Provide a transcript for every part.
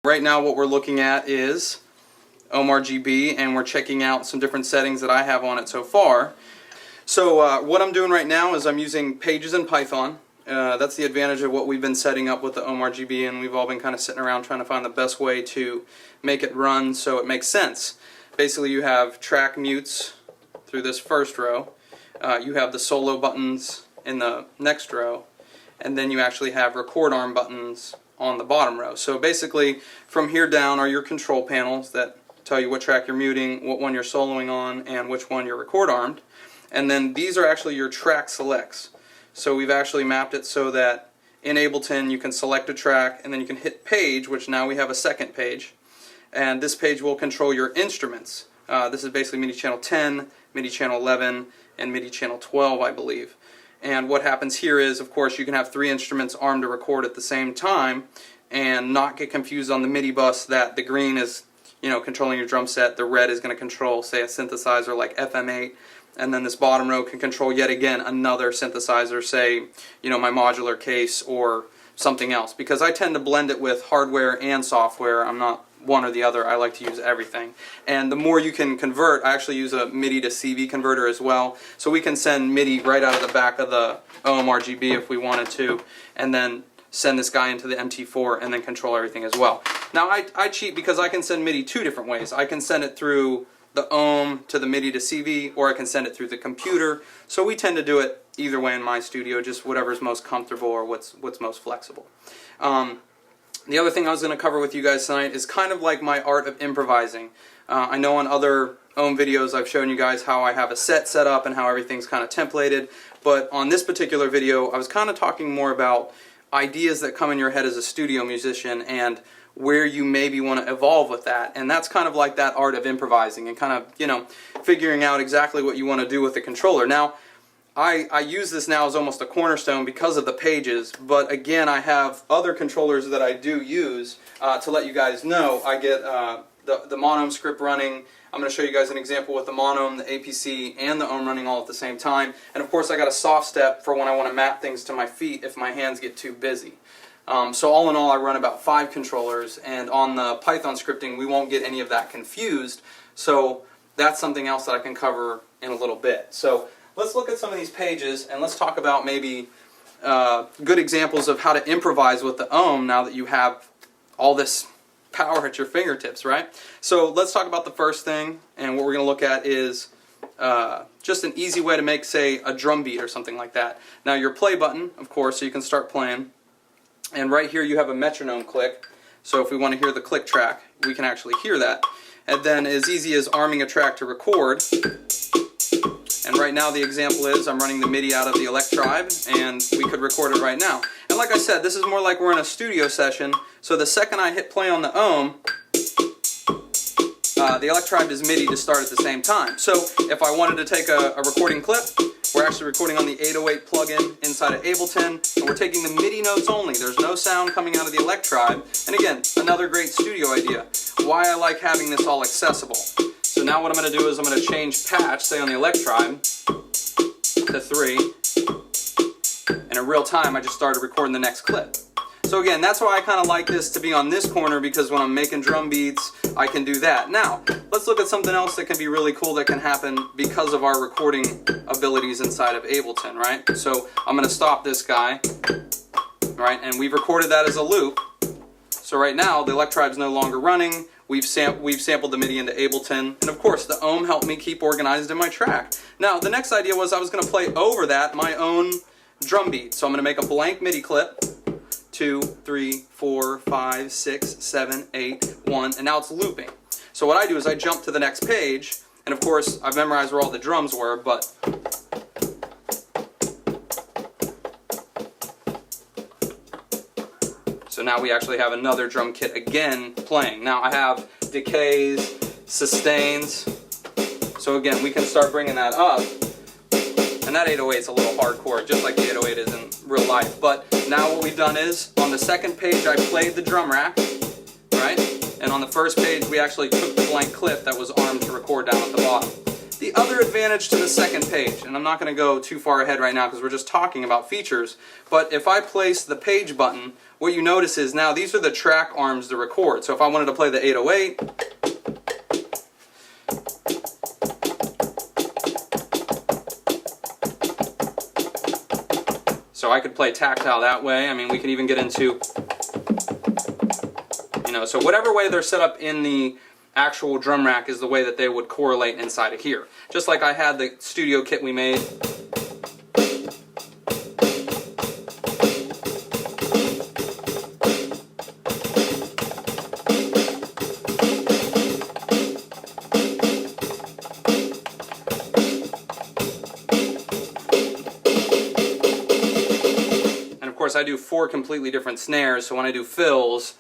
Right now what we're looking at is OhmRGB, and we're checking out some different settings that I have on it so far. So what I'm doing right now is I'm using pages in Python. That's the advantage of what we've been setting up with the OhmRGB, and we've all been kind of sitting around trying to find the best way to make it run so it makes sense. Basically you have track mutes through this first row, you have the solo buttons in the next row, and then you actually have record arm buttons on the bottom row. So basically from here down are your control panels that tell you what track you're muting, what one you're soloing on, and which one you're record armed. And then these are actually your track selects. So we've actually mapped it so that in Ableton you can select a track and then you can hit page, which now we have a second page. And this page will control your instruments. This is basically MIDI channel 10, MIDI channel 11, and MIDI channel 12, I believe. And what happens here is, of course, you can have 3 instruments armed to record at the same time and not get confused on the MIDI bus that the green is, controlling your drum set, the red is going to control, say, a synthesizer like FM8, and then this bottom row can control yet again another synthesizer, say, my modular case or something else. Because I tend to blend it with hardware and software. I'm not one or the other. I like to use everything. And the more you can convert, I actually use a MIDI to CV converter as well. So we can send MIDI right out of the back of the OhmRGB if we wanted to, and then send this guy into the MT4 and then control everything as well. Now I cheat because I can send MIDI 2 different ways. I can send it through the Ohm to the MIDI to CV, or I can send it through the computer. So we tend to do it either way in my studio, just whatever's most comfortable or what's most flexible. The other thing I was going to cover with you guys tonight is kind of like my art of improvising. I know on other Ohm videos I've shown you guys how I have a set up and how everything's kind of templated, but on this particular video I was kind of talking more about ideas that come in your head as a studio musician and where you maybe want to evolve with that. And that's kind of like that art of improvising and kind of, figuring out exactly what you want to do with the controller. Now, I use this now as almost a cornerstone because of the pages, but again I have other controllers that I do use to let you guys know. I get the Monohm script running. I'm going to show you guys an example with the Monohm, the APC, and the Ohm running all at the same time. And of course I got a soft step for when I want to map things to my feet if my hands get too busy. So all in all I run about 5 controllers, and on the Python scripting we won't get any of that confused. So that's something else that I can cover in a little bit. So let's look at some of these pages and let's talk about maybe good examples of how to improvise with the Ohm now that you have all this power at your fingertips, right? So let's talk about the first thing, and what we're going to look at is just an easy way to make, say, a drum beat or something like that. Now your play button, of course, so you can start playing, and right here you have a metronome click, so if we want to hear the click track, we can actually hear that. And then as easy as arming a track to record. And right now the example is I'm running the MIDI out of the Electribe, and we could record it right now. And like I said, this is more like we're in a studio session, so the second I hit play on the Ohm, the Electribe is MIDI to start at the same time. So if I wanted to take a recording clip, we're actually recording on the 808 plugin inside of Ableton, and we're taking the MIDI notes only. There's no sound coming out of the Electribe. And again, another great studio idea. Why I like having this all accessible. So now what I'm going to do is I'm going to change patch, say on the Electribe, to 3. And in real time I just started recording the next clip. So again, that's why I kind of like this to be on this corner, because when I'm making drum beats, I can do that. Now, let's look at something else that can be really cool that can happen because of our recording abilities inside of Ableton, right? So I'm going to stop this guy, right? And we've recorded that as a loop. So right now, the Electribe's no longer running. We've sampled the MIDI into Ableton, and of course the Ohm helped me keep organized in my track. Now, the next idea was I was going to play over that my own drum beat. So I'm going to make a blank MIDI clip. 2, 3, 4, 5, 6, 7, 8, 1, and now it's looping. So what I do is I jump to the next page, and of course I've memorized where all the drums were, but so now we actually have another drum kit again playing. Now I have decays, sustains, so again we can start bringing that up. And that 808 is a little hardcore, just like the 808 is in real life. But now what we've done is, on the second page I played the drum rack, right? And on the first page we actually took the blank clip that was armed to record down at the bottom. the other advantage to the second page, and I'm not going to go too far ahead right now because we're just talking about features, but if I place the page button, what you notice is now these are the track arms to record. So if I wanted to play the 808, so I could play tactile that way. I mean, we can even get into, you know, so whatever way they're set up in the actual drum rack is the way that they would correlate inside of here. Just like I had the studio kit we made. And of course I do 4 completely different snares, so when I do fills,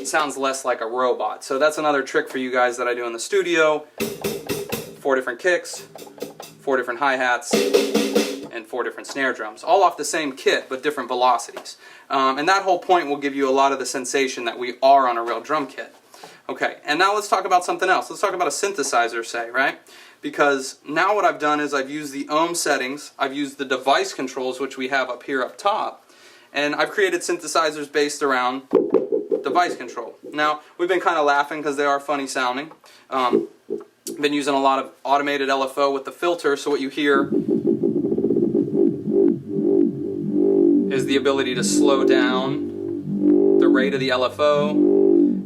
sounds less like a robot. So that's another trick for you guys that I do in the studio. 4 different kicks, 4 different hi-hats, and 4 different snare drums. All off the same kit, but different velocities. And that whole point will give you a lot of the sensation that we are on a real drum kit. Okay, and now let's talk about something else. Let's talk about a synthesizer, say, right? Because now what I've done is I've used the ohm settings, I've used the device controls, which we have up here up top, and I've created synthesizers based around device control. Now, we've been kind of laughing because they are funny sounding. Been using a lot of automated LFO with the filter, so what you hear is the ability to slow down the rate of the LFO.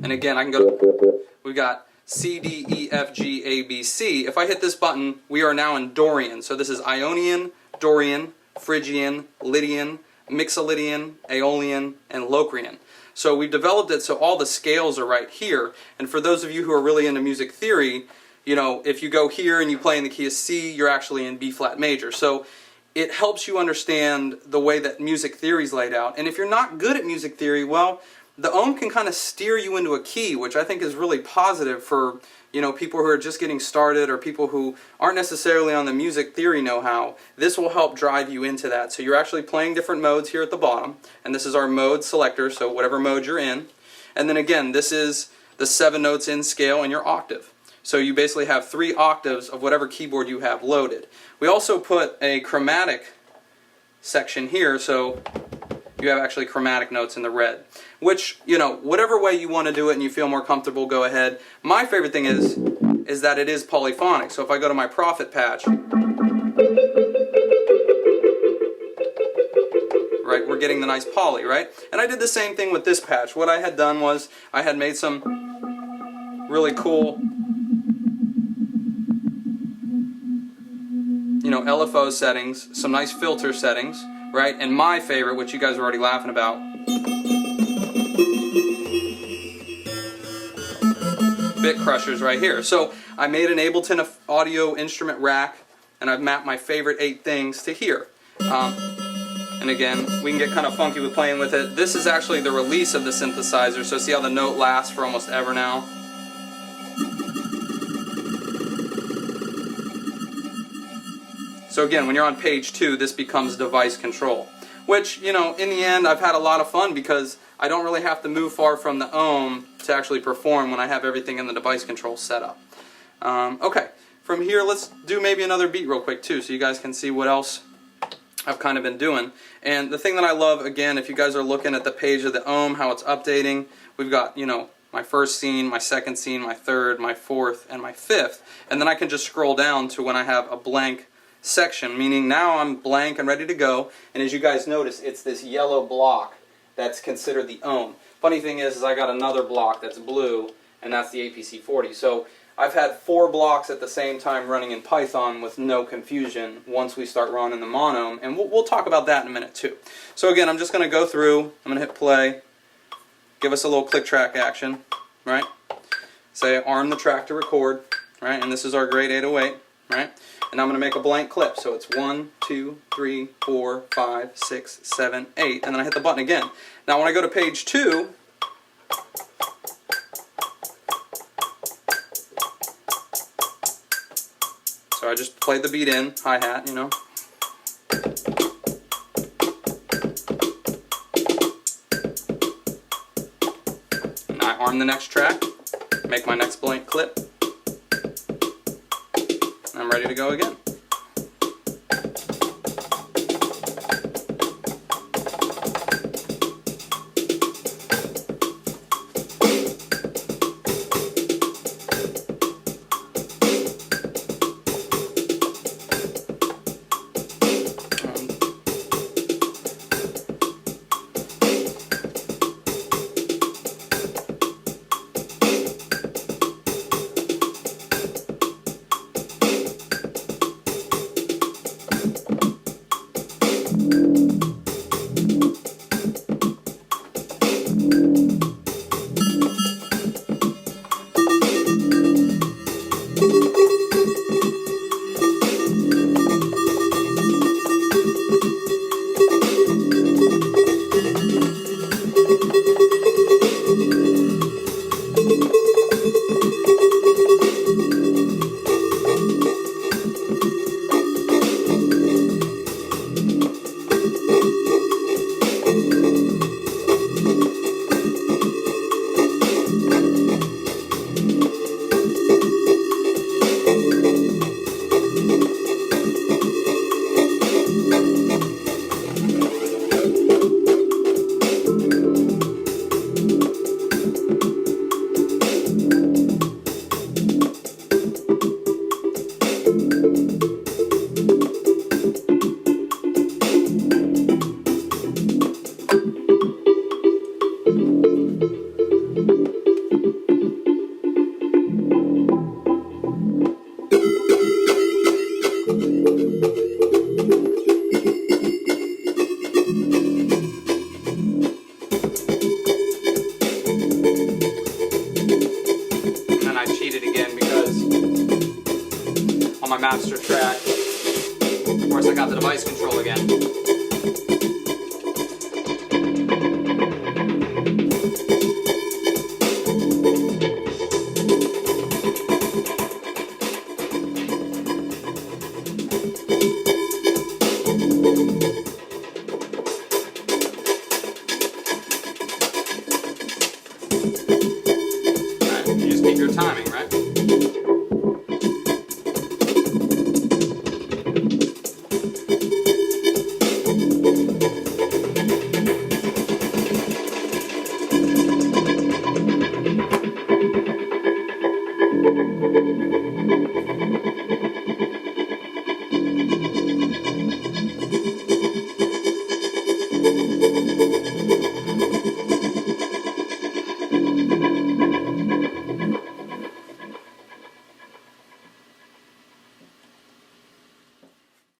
And again, I can go to, we've got C, D, E, F, G, A, B, C. If I hit this button, we are now in Dorian. So this is Ionian, Dorian, Phrygian, Lydian, Mixolydian, Aeolian, and Locrian. So we've developed it so all the scales are right here. And for those of you who are really into music theory, you know, if you go here and you play in the key of C, you're actually in B flat major. So it helps you understand the way that music theory is laid out. And if you're not good at music theory, well, the ohm can kind of steer you into a key, which I think is really positive for, you know, people who are just getting started or people who aren't necessarily on the music theory know-how. This will help drive you into that. So you're actually playing different modes here at the bottom, and this is our mode selector, so whatever mode you're in. And then again, this is the 7 notes in scale and your octave. So you basically have 3 octaves of whatever keyboard you have loaded. We also put a chromatic section here, so you have actually chromatic notes in the red. Which, you know, whatever way you want to do it and you feel more comfortable, go ahead. My favorite thing is that it is polyphonic. So if I go to my Prophet patch, right, we're getting the nice poly, right? And I did the same thing with this patch. What I had done was I had made some really cool, you know, LFO settings, some nice filter settings, right? And my favorite, which you guys are already laughing about, bit crushers right here. So I made an Ableton audio instrument rack, and I've mapped my favorite 8 things to here. And again, we can get kind of funky with playing with it. This is actually the release of the synthesizer, so see how the note lasts for almost ever now? So again, when you're on page 2, this becomes device control. Which, you know, in the end, I've had a lot of fun because I don't really have to move far from the ohm to actually perform when I have everything in the device control set up. Okay, from here, let's do maybe another beat real quick too, so you guys can see what else I've kind of been doing. And the thing that I love, again, if you guys are looking at the page of the ohm, how it's updating, we've got, you know, my first scene, my second scene, my third, my fourth, and my fifth. And then I can just scroll down to when I have a blank section, meaning now I'm blank and ready to go. And as you guys notice, it's this yellow block that's considered the ohm. Funny thing is I got another block that's blue, and that's the APC40. So I've had 4 blocks at the same time running in Python with no confusion once we start running the mono, and we'll talk about that in a minute too. So again, I'm just going to go through, I'm going to hit play, give us a little click track action, right? Say arm the track to record, right? And this is our grade 808, right? And I'm going to make a blank clip. So it's 1, 2, 3, 4, 5, 6, 7, 8, and then I hit the button again. Now when I go to page 2, so I just played the beat in, hi-hat, you know. And I arm the next track, make my next blank clip. I'm ready to go again. On my master track, of course I got the device control again.